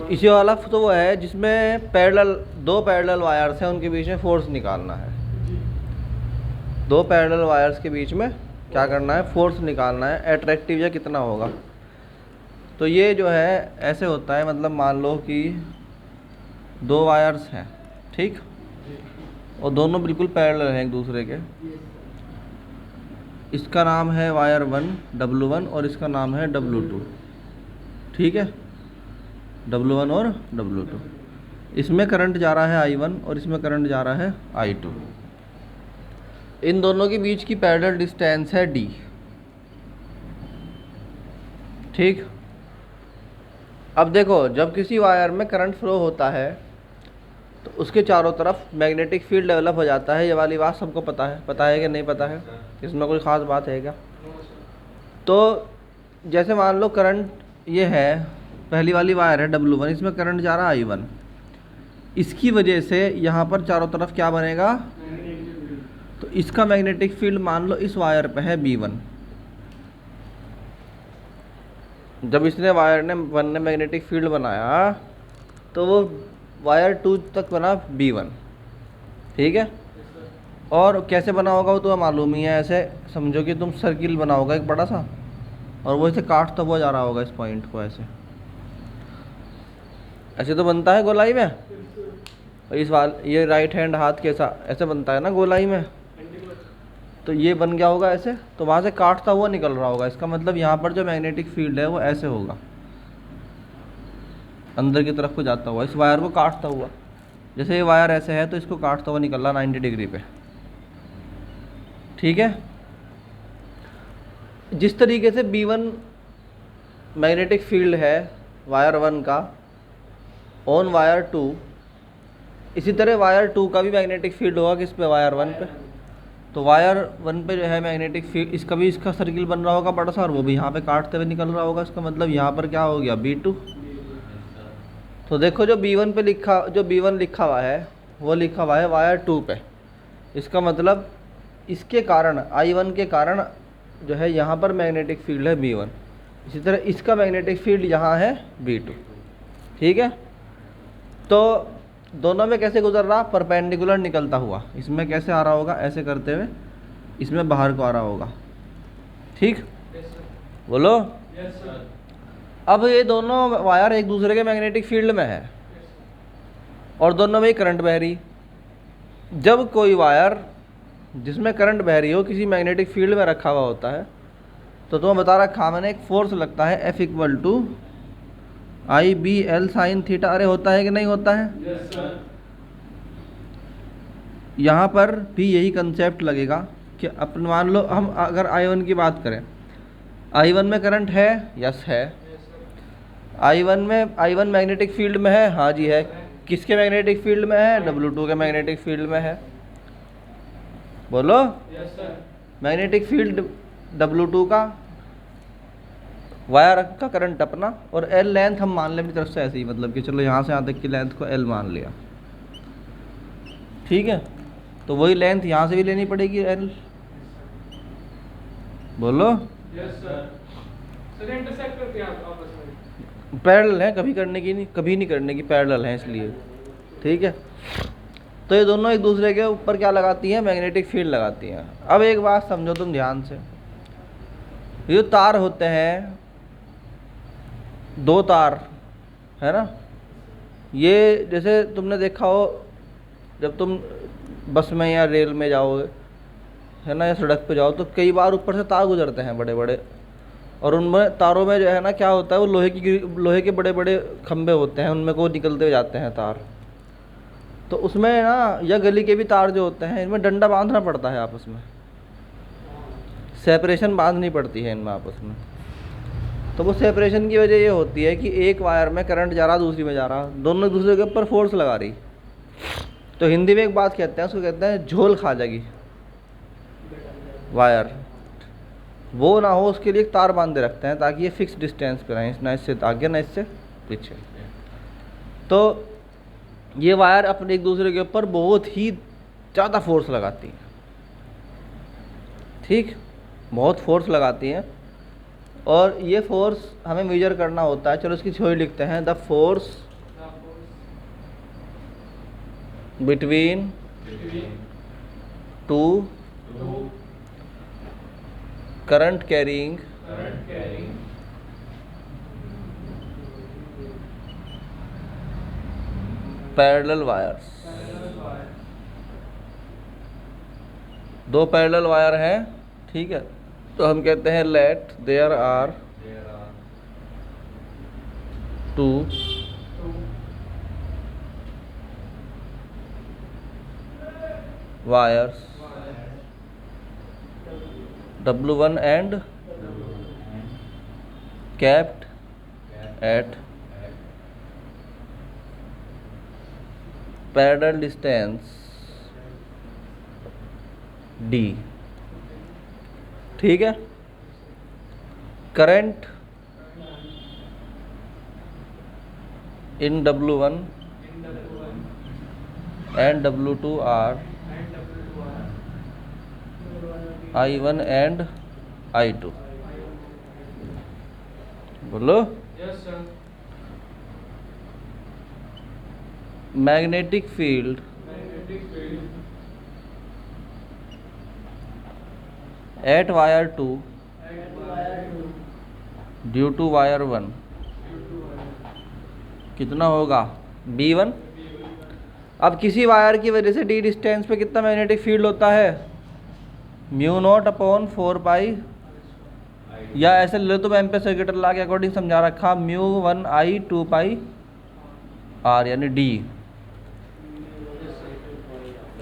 इसी वाला तो वो है जिसमें पैरेलल, दो पैरेलल वायर्स हैं, उनके बीच में फोर्स निकालना है। दो पैरेलल वायर्स के बीच में क्या करना है, फोर्स निकालना है, अट्रैक्टिव या कितना होगा। तो ये जो है ऐसे होता है, मतलब मान लो कि दो वायर्स हैं, ठीक, और दोनों बिल्कुल पैरेलल हैं एक दूसरे के। इसका नाम है वायर 1 W1 और इसका नाम है W2, ठीक है, W1 और W2। इसमें करंट जा रहा है I1 और इसमें करंट जा रहा है I2। इन दोनों के बीच की पैरेलल डिस्टेंस है D, ठीक। अब देखो, जब किसी वायर में करंट फ्लो होता है तो उसके चारों तरफ मैग्नेटिक फील्ड डेवलप हो जाता है। ये वाली बात सबको पता है कि नहीं पता है? इसमें कोई ख़ास बात है क्या? तो जैसे मान लो करंट ये है, पहली वाली वायर है W1, इसमें करंट जा रहा है I1। इसकी वजह से यहाँ पर चारों तरफ क्या बनेगा, तो इसका मैग्नेटिक फील्ड मान लो इस वायर पे है B1। जब इसने वायर ने 1 ने मैग्नेटिक फील्ड बनाया तो वो वायर 2 तक बना B1, ठीक है। और कैसे बना होगा वो तो मालूम ही है। ऐसे समझो कि तुम सर्किल बना होगा एक बड़ा सा, और वो इसे काटता हुआ जा रहा होगा इस पॉइंट को, ऐसे ऐसे तो बनता है गोलाई में। और इस वाल ये राइट हैंड हाथ कैसा ऐसे बनता है ना गोलाई में, तो ये बन गया होगा ऐसे, तो वहाँ से काटता हुआ निकल रहा होगा। इसका मतलब यहाँ पर जो मैग्नेटिक फील्ड है वो ऐसे होगा, अंदर की तरफ को जाता हुआ, इस वायर को काटता हुआ। जैसे ये वायर ऐसे है तो इसको काटता हुआ निकल रहा 90 डिग्री पे, ठीक है। जिस तरीके से B1 मैग्नेटिक फील्ड है वायर 1 का ऑन वायर 2, इसी तरह वायर 2 का भी मैग्नेटिक फील्ड होगा किस पे, वायर 1 पे। तो वायर 1 पे जो है मैग्नेटिक फील्ड, इसका भी इसका सर्किल बन रहा होगा बड़ा सा, और वो भी यहाँ पे काटते हुए निकल रहा होगा। इसका मतलब यहाँ पर क्या हो गया, B2। तो देखो जो B1 पे लिखा, जो B1 लिखा हुआ है वो लिखा हुआ है वायर 2 पे। इसका मतलब इसके कारण, I1 के कारण जो है यहाँ पर मैग्नेटिक फील्ड है B1। इसी तरह इसका मैग्नेटिक फील्ड यहाँ है B2, ठीक है। तो दोनों में कैसे गुजर रहा, परपेंडिकुलर निकलता हुआ। इसमें कैसे आ रहा होगा, ऐसे करते हुए इसमें बाहर को आ रहा होगा, ठीक। बोलो। अब ये दोनों वायर एक दूसरे के मैग्नेटिक फील्ड में है और दोनों में ही करंट बह रही। जब कोई वायर जिसमें करंट बह रही हो किसी मैग्नेटिक फील्ड में रखा हुआ होता है, तो तुम्हें बता रखा मैंने, एक फोर्स लगता है F = IBL sin थीटा। अरे होता है कि नहीं होता है? यहाँ पर भी यही कंसेप्ट लगेगा कि अपन मान लो हम अगर I1 की बात करें, I1 में करंट है, यस है। I1 मैग्नेटिक फील्ड में है, हाँ जी है। किसके मैग्नेटिक फील्ड में है, W2 के मैग्नेटिक फील्ड में है। बोलो। मैग्नेटिक फील्ड W2 का, वायर का करंट अपना, और L लेंथ हम मान लें अपनी तरफ से ऐसे ही, मतलब कि चलो यहाँ से यहाँ तक की लेंथ को L मान लिया, ठीक है। तो वही लेंथ यहाँ से भी लेनी पड़ेगी L। बोलो। इंटरसेक्ट करते हैं आपस में, पैरेलल है, कभी नहीं करने की, पैरेलल है इसलिए, ठीक है। तो ये दोनों एक दूसरे के ऊपर क्या लगाती हैं, मैग्नेटिक फील्ड लगाती हैं। अब एक बात समझो तुम ध्यान से, ये तार होते हैं, दो तार है ना, ये जैसे तुमने देखा हो जब तुम बस में या रेल में जाओगे है ना, या सड़क पे जाओ, तो कई बार ऊपर से तार गुजरते हैं बड़े बड़े, और उनमें तारों में जो है ना क्या होता है, वो लोहे के बड़े बड़े खंभे होते हैं, उनमें को निकलते हुए जाते हैं तार। तो उसमें ना, या गली के भी तार जो होते हैं, इनमें डंडा बांधना पड़ता है आपस में, सेपरेशन बांधनी पड़ती है इनमें आपस में। तो वो सेपरेशन की वजह ये होती है कि एक वायर में करंट जा रहा, दूसरी में जा रहा, दोनों एक दूसरे के ऊपर फोर्स लगा रही। तो हिंदी में एक बात कहते हैं, उसको कहते हैं झोल खा जाएगी वायर। वो ना हो उसके लिए एक तार बांधे रखते हैं ताकि ये फिक्स डिस्टेंस पे रहें, ना इससे आगे ना इससे पीछे। तो ये वायर अपने एक दूसरे के ऊपर बहुत ही ज़्यादा फोर्स लगाती हैं, ठीक, बहुत फोर्स लगाती हैं। और ये फोर्स हमें मेजर करना होता है, चलो इसकी थ्योरी लिखते हैं। The force The force between between two two current carrying current carrying parallel wires. parallel wire. दो पैरेलल वायर हैं, ठीक है, तो हम कहते हैं let there are two Two wires wires. W1 and kept at parallel distance D। ठीक है, current in W1 In W1 and W2 are and W2 are I1 and I2। बोलो। Yes, sir. Magnetic field Magnetic field at wire 2 at wire 2 due to wire 1 due to wire कितना होगा B1। अब किसी wire की वजह से D distance पे कितना मैग्नेटिक फील्ड होता है, म्यू नॉट अपॉन 4 पाई, या ऐसे ले लो तो एम्पेयर सर्किट लॉ के अकॉर्डिंग समझा रखा, म्यू 1 आई 2 पाई आर यानी डी।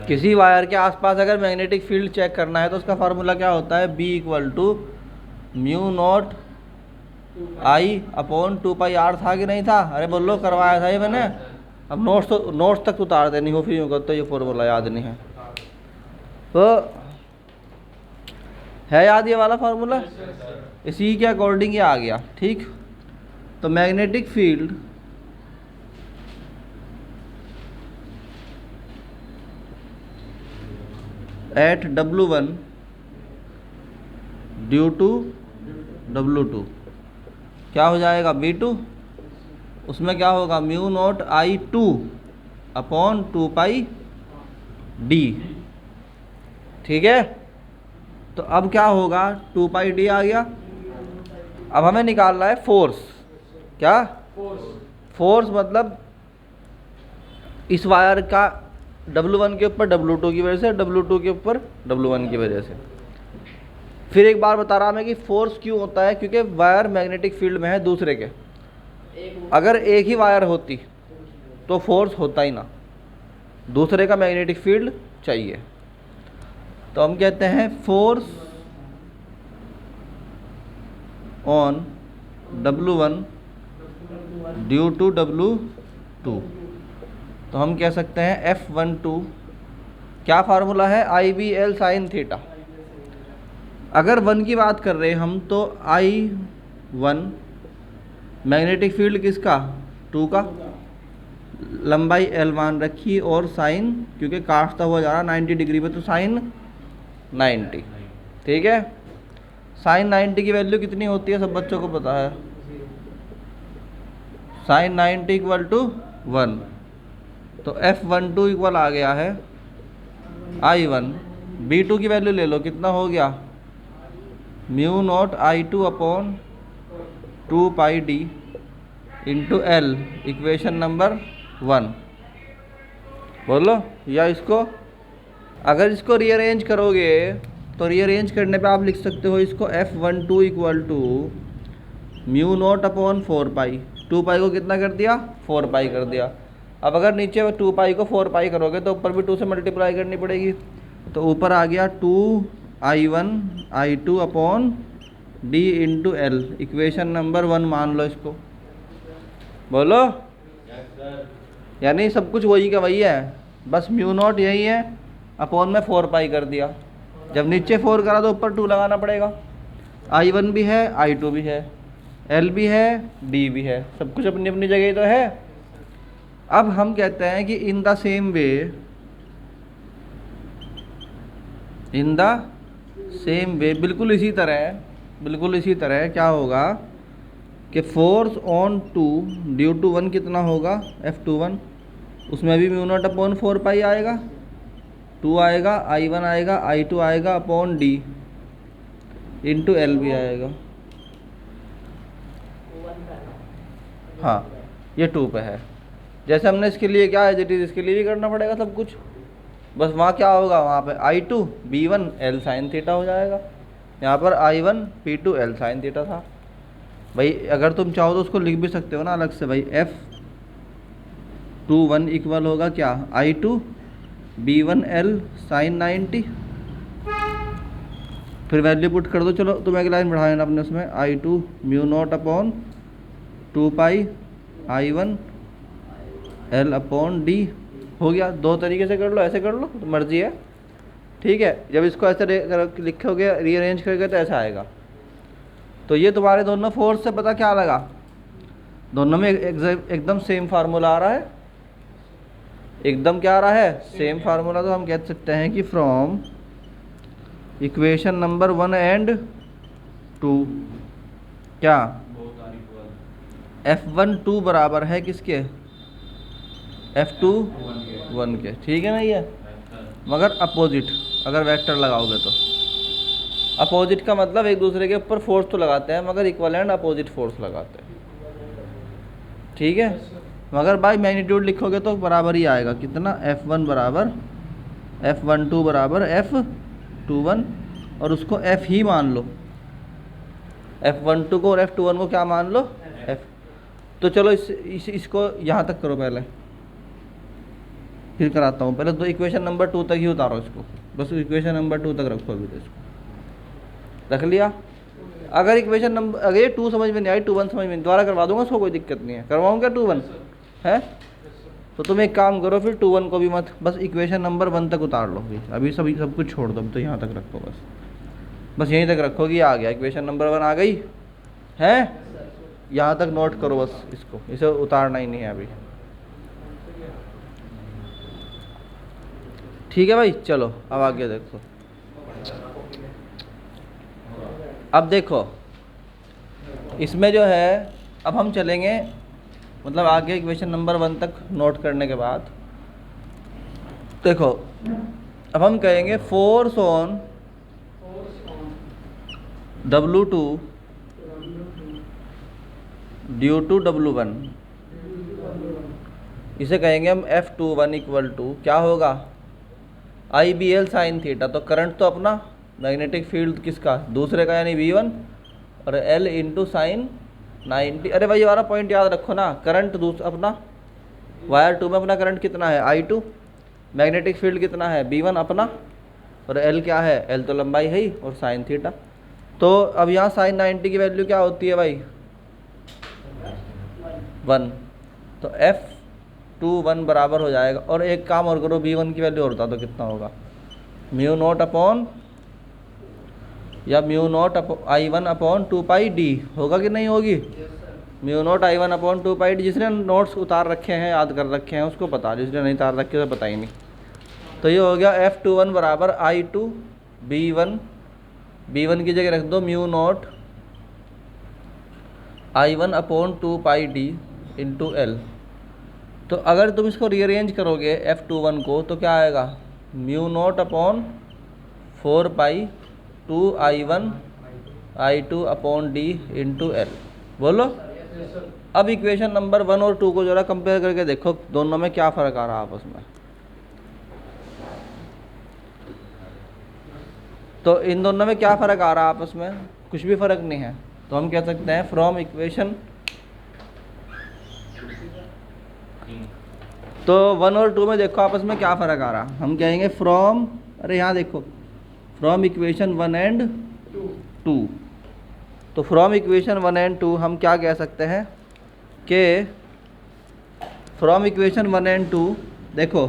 किसी वायर के आसपास अगर मैग्नेटिक फील्ड चेक करना है तो उसका फार्मूला क्या होता है, B equal to mu naught I upon 2 pi R. था कि नहीं था? अरे बोलो, करवाया था ये मैंने। अब नोट्स तक उतार देनी हो फिर यूँ करते तो ये फॉर्मूला याद नहीं है तो है याद ये वाला फार्मूला, इसी के अकॉर्डिंग ये आ गया। ठीक, तो magnetic field at W1 due to W2 क्या हो जाएगा, B2। उसमें क्या होगा, mu naught I2 upon 2 pi D। ठीक है, तो अब क्या होगा, 2 पाई D आ गया। अब हमें निकालना है फोर्स। क्या force फोर्स? मतलब इस वायर का W1 के ऊपर W2 की वजह से, W2 के ऊपर W1 की वजह से। फिर एक बार बता रहा मैं कि फोर्स क्यों होता है, क्योंकि वायर मैग्नेटिक फील्ड में है दूसरे के। अगर एक ही वायर होती तो फोर्स होता ही ना, दूसरे का मैग्नेटिक फील्ड चाहिए। तो हम कहते हैं force on W1 due to W2, तो हम कह सकते हैं F12 क्या फार्मूला है, IBL साइन थीटा। अगर 1 की बात कर रहे हैं हम तो I1 मैग्नेटिक फील्ड किसका, 2 का, लंबाई L मान रखी और साइन क्योंकि काटता हुआ जा रहा 90 डिग्री पे तो साइन 90। ठीक है, साइन 90 की वैल्यू कितनी होती है, सब बच्चों को पता है, साइन 90 इक्वल टू 1। तो F12 इक्वल आ गया है I1। B2 की वैल्यू ले लो, कितना हो गया, mu naught I2 upon 2 pi D into L, equation number 1। बोलो, या इसको अगर इसको रीअरेंज करोगे तो रीअरेंज करने पे आप लिख सकते हो इसको F12 equal to mu not upon 4 pi, 2 pi को कितना कर दिया, 4 पाई कर दिया। अब अगर नीचे 2 पाई को 4 पाई करोगे तो ऊपर भी 2 से मल्टीप्लाई करनी पड़ेगी, तो ऊपर आ गया 2I1 I2 upon D into L, equation number 1 मान लो इसको। बोलो, यानी सब कुछ वही का वही है, बस म्यू नॉट यही है, अपॉन में 4 पाई कर दिया। जब नीचे 4 करा तो ऊपर 2 लगाना पड़ेगा। I1 भी है, I2 भी है, L भी है, D भी है, सब कुछ अपनी अपनी जगह ही तो है। अब हम कहते हैं कि in the same way, in the same way, बिल्कुल इसी तरह बिल्कुल इसी तरह क्या होगा कि force on two due to one कितना होगा F21, उसमें भी म्यू नॉट अपॉन 4 पाई आएगा, 2 आएगा, I1 आएगा, I2 आएगा अपॉन D इंटू L भी आएगा। हाँ ये 2 पे है। जैसे हमने इसके लिए क्या है जिट इज, इसके लिए भी करना पड़ेगा सब कुछ, बस वहाँ क्या होगा, वहाँ पे I2 B1 L sine theta हो जाएगा, यहाँ पर I1 P2 L sine theta था। भाई अगर तुम चाहो तो उसको लिख भी सकते हो ना अलग से, भाई F21 इक्वल होगा क्या, I2 B1 L साइन 90, फिर वैल्यू पुट कर दो। चलो तुम एक लाइन बढ़ा लेना अपने उसमें, I2 म्यू नॉट अपॉन 2 पाई I1 L अपॉन D हो गया। दो तरीके से कर लो, ऐसे कर लो तो मर्जी है, ठीक है। जब इसको ऐसे लिखोगे रीअरेंज करके तो ऐसा आएगा। तो ये तुम्हारे दोनों फोर्स से पता क्या लगा, दोनों में एकदम सेम फार्मूला आ रहा है, एकदम क्या आ रहा है, सेम फार्मूला। तो हम कह सकते हैं कि फ्रॉम इक्वेशन नंबर 1 एंड 2 क्या F12 बराबर है किसके, F21 के, ठीक है ना ये। मगर अपोजिट अगर वेक्टर लगाओगे तो, अपोजिट का मतलब एक दूसरे के ऊपर फोर्स तो लगाते हैं मगर इक्वल एंड अपोजिट फोर्स लगाते हैं, ठीक है। मगर बाय मैग्नीट्यूड लिखोगे तो बराबर ही आएगा, कितना, F1 बराबर F12 बराबर F21, और उसको F ही मान लो, F12 को और F21 को क्या मान लो, F। तो चलो इसको यहाँ तक करो पहले, फिर कराता हूँ। पहले तो इक्वेशन नंबर 2 तक ही उतारो इसको, बस इक्वेशन नंबर 2 तक रखो अभी तो, इसको रख लिया। अगर इक्वेशन नंबर, अगर ये 2 समझ में नहीं आई, 2-1 समझ में नहीं, दोबारा करवा दूंगा, उसको कोई दिक्कत नहीं है, करवाऊँ क्या 2-1 है। तो तुम एक काम करो फिर 2-1 को भी मत, बस इक्वेशन नंबर 1 तक उतार लो, अभी सब कुछ छोड़ दो, तो यहाँ तक रखो, बस यहीं तक रखोगी। आ गया इक्वेशन नंबर 1 आ गई है, यहाँ तक नोट करो बस इसको, इसे उतारना ही नहीं है अभी, ठीक है भाई। चलो अब आगे देखो, अब देखो इसमें जो है, अब हम चलेंगे मतलब आगे इक्वेशन नंबर 1 तक नोट करने के बाद देखो, अब हम कहेंगे force on W2 due to W1, इसे कहेंगे हम F21 इक्वल टू क्या होगा, IBL साइन थीटा। तो करंट तो अपना, मैग्नेटिक फील्ड किसका, दूसरे का यानी V1, और L इंटू साइन 90। अरे भाई हमारा पॉइंट याद रखो ना, करंट अपना वायर 2 में अपना करंट कितना है, I2, मैग्नेटिक फील्ड कितना है, B1 अपना, और L क्या है, L तो लंबाई है ही, और साइन थीटा। तो अब यहाँ साइन 90 की वैल्यू क्या होती है भाई, 1। तो F21 बराबर हो जाएगा, और एक काम और करो, B1 की वैल्यू और बता दो कितना होगा, म्यू नॉट अपॉन या mu naught I1 upon 2 pi D होगा कि नहीं होगी, mu naught I1 upon 2 pi D। जिसने नोट्स उतार रखे हैं, याद कर रखे हैं, उसको पता, जिसने नहीं उतार रखे तो पता ही नहीं। तो ये हो गया F21 बराबर I2 B1 की जगह रख दो mu naught I1 upon 2 pi D into L। तो अगर तुम इसको रीअरेंज करोगे F21 को तो क्या आएगा, mu naught upon 4 pi 2 I1 I2 upon D into L। बोलो अब इक्वेशन नंबर 1 और 2 को जरा कंपेयर करके देखो, दोनों में क्या फ़र्क आ रहा है आपस में। तो इन दोनों में क्या फ़र्क आ रहा है आपस में, कुछ भी फ़र्क नहीं है। तो हम कह सकते हैं फ्रॉम इक्वेशन, तो 1 और 2 में देखो आपस में क्या फ़र्क आ रहा, हम कहेंगे फ्रॉम, अरे यहाँ देखो, फ्रॉम इक्वेशन 1 एंड 2। तो फ्रॉम इक्वेशन 1 एंड 2 हम क्या कह सकते हैं कि फ्रॉम इक्वेशन 1 एंड 2 देखो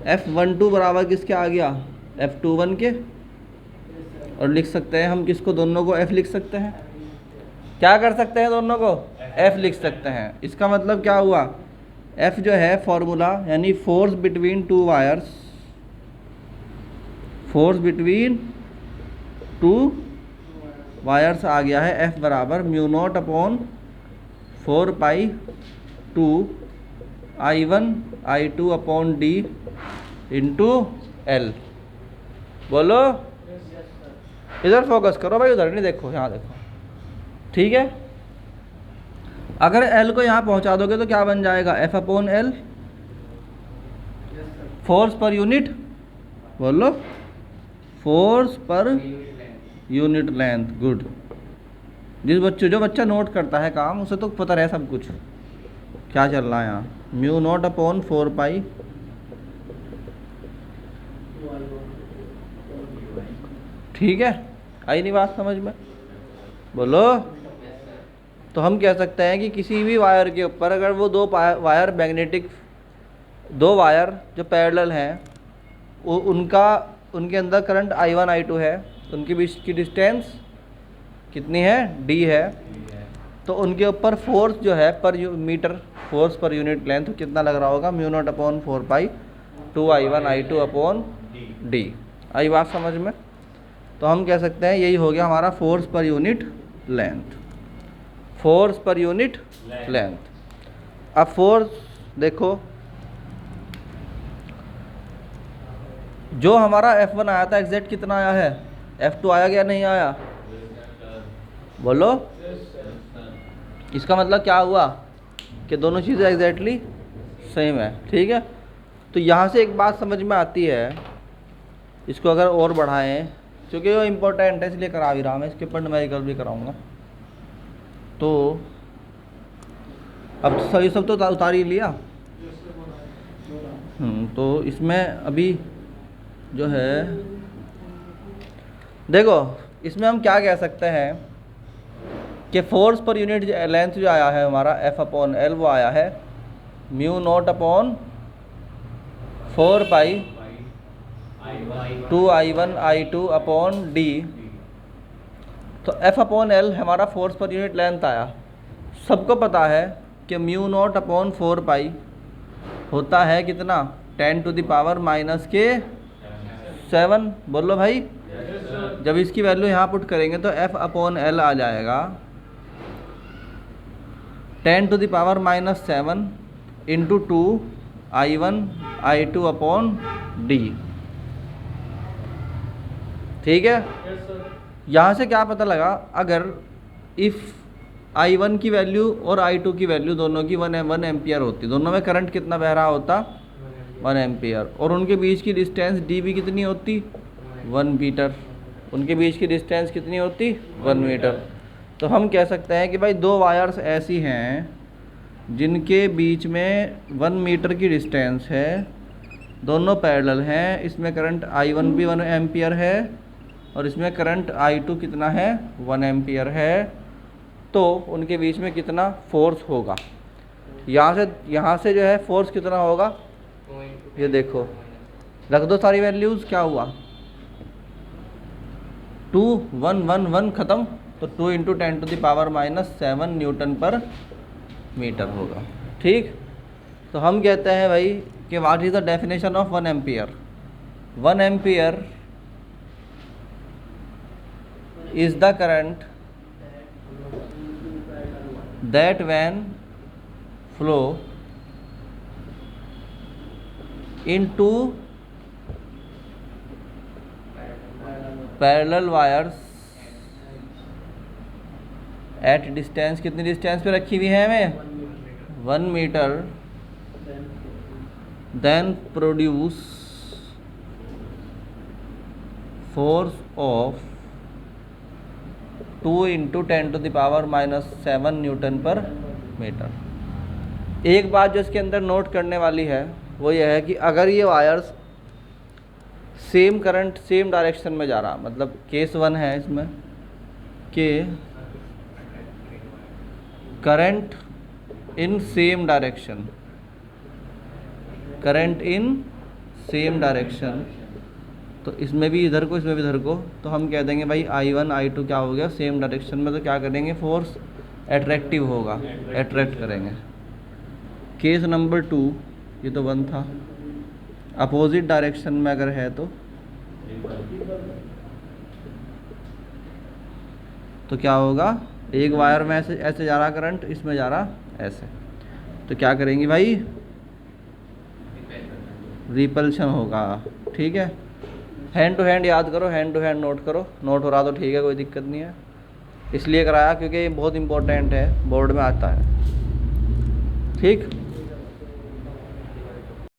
F12 बराबर किसके आ गया, F21 के, और लिख सकते हैं हम किसको, दोनों को F लिख सकते हैं। क्या कर सकते हैं, दोनों को F लिख सकते हैं। इसका मतलब क्या हुआ, F जो है फॉर्मूला यानी force between two wires, force between two wires आ गया है F बराबर mu not upon 4 pi 2 I1 I2 upon D into L। बोलो, इधर फोकस करो भाई, उधर नहीं देखो, यहाँ देखो, ठीक है। अगर L को यहाँ पहुँचा दोगे तो क्या बन जाएगा, F upon L, force per unit, बोलो, force per unit length. Good. जो बच्चा नोट करता है काम, उसे तो पता रहे सब कुछ क्या चल रहा है यहाँ। म्यू नॉट अपॉन 4 पाई, ठीक है, आई नहीं बात समझ में, बोलो। तो हम कह सकते हैं कि किसी भी वायर के ऊपर अगर वो दो वायर मैग्नेटिक, दो वायर जो पैरेलल हैं, उनके अंदर करंट I1 I2 है, उनके बीच की डिस्टेंस कितनी है, D है, तो उनके ऊपर फोर्स जो है per metre, force per unit length कितना लग रहा होगा, mu not upon 4 pi 2 I1 I2 upon D। आई बात समझ में। तो हम कह सकते हैं यही हो गया हमारा force per unit length, force per unit length. अब फोर्स देखो, जो हमारा F1 आया था एग्जैक्ट कितना आया है, F2 आया क्या नहीं आया, बोलो। इसका मतलब क्या हुआ कि दोनों चीज़ें एग्जैक्टली सेम है, ठीक है। तो यहाँ से एक बात समझ में आती है, इसको अगर और बढ़ाएं, क्योंकि वो इम्पोर्टेंट है इसलिए करा भी रहा मैं, इसके ऊपर न्यूमेरिकल भी कराऊंगा। तो अब सही सब तो उतार ही लिया। तो इसमें अभी जो है देखो, इसमें हम क्या कह सकते हैं कि फोर्स पर यूनिट लेंथ जो आया है हमारा F अपॉन L, वो आया है mu naught upon 4 pi 2 I1 I2 upon D। तो F अपॉन L हमारा फोर्स पर यूनिट लेंथ आया। सबको पता है कि म्यू नॉट अपॉन 4 पाई होता है कितना, 10 टू द पावर माइनस के 7। बोलो भाई, जब इसकी वैल्यू यहाँ पुट करेंगे तो F अपॉन L आ जाएगा 10 to the power minus 7 into 2 I1 I2 upon D, ठीक है। यहाँ से क्या पता लगा, अगर इफ़ I1 की वैल्यू और I2 की वैल्यू दोनों की 1 एम्पियर होती, दोनों में करंट कितना बह रहा होता, 1 एम्पियर, और उनके बीच की डिस्टेंस D भी कितनी होती, 1 मीटर, उनके बीच की डिस्टेंस कितनी होती, 1 मीटर। तो हम कह सकते हैं कि भाई दो वायर्स ऐसी हैं जिनके बीच में 1 मीटर की डिस्टेंस है, दोनों पैरेलल हैं, इसमें करंट I1 भी 1 एम्पियर है और इसमें करंट I2 कितना है, 1 एम्पियर है। तो उनके बीच में कितना फोर्स होगा, यहाँ से जो है फोर्स कितना होगा, ये देखो, रख दो सारी वैल्यूज़, क्या हुआ, 2 1 1 1 ख़त्म, तो 2 into 10 to the power minus 7 newton per metre होगा, ठीक। तो हम कहते हैं भाई कि what is the definition of 1 ampere. 1 ampere is the current that when flow into parallel wires at distance, कितनी डिस्टेंस पे रखी हुई है हमें, 1 metre, then produce force of 2 into 10 to the power minus 7 newton per metre. एक बात जो इसके अंदर नोट करने वाली है वो यह है कि अगर ये wires same current same direction में जा रहा, मतलब केस 1 है इसमें कि current in same direction, current in same direction, तो इसमें भी इधर को इसमें भी इधर को, तो हम कह देंगे भाई I1 I2 क्या हो गया, सेम डायरेक्शन में, तो क्या करेंगे, फोर्स एट्रैक्टिव होगा, एट्रैक्ट करेंगे। केस नंबर 2, ये तो 1 था, अपोजिट डायरेक्शन में अगर है तो तो क्या होगा, एक वायर में ऐसे ऐसे जा रहा करंट, इसमें जा रहा ऐसे, तो क्या करेंगे भाई, रिपल्शन होगा। ठीक है, हैंड टू हैंड याद करो, हैंड टू हैंड नोट करो, नोट हो रहा तो ठीक है, कोई दिक्कत नहीं है। इसलिए कराया क्योंकि ये बहुत इंपॉर्टेंट है, बोर्ड में आता है। ठीक।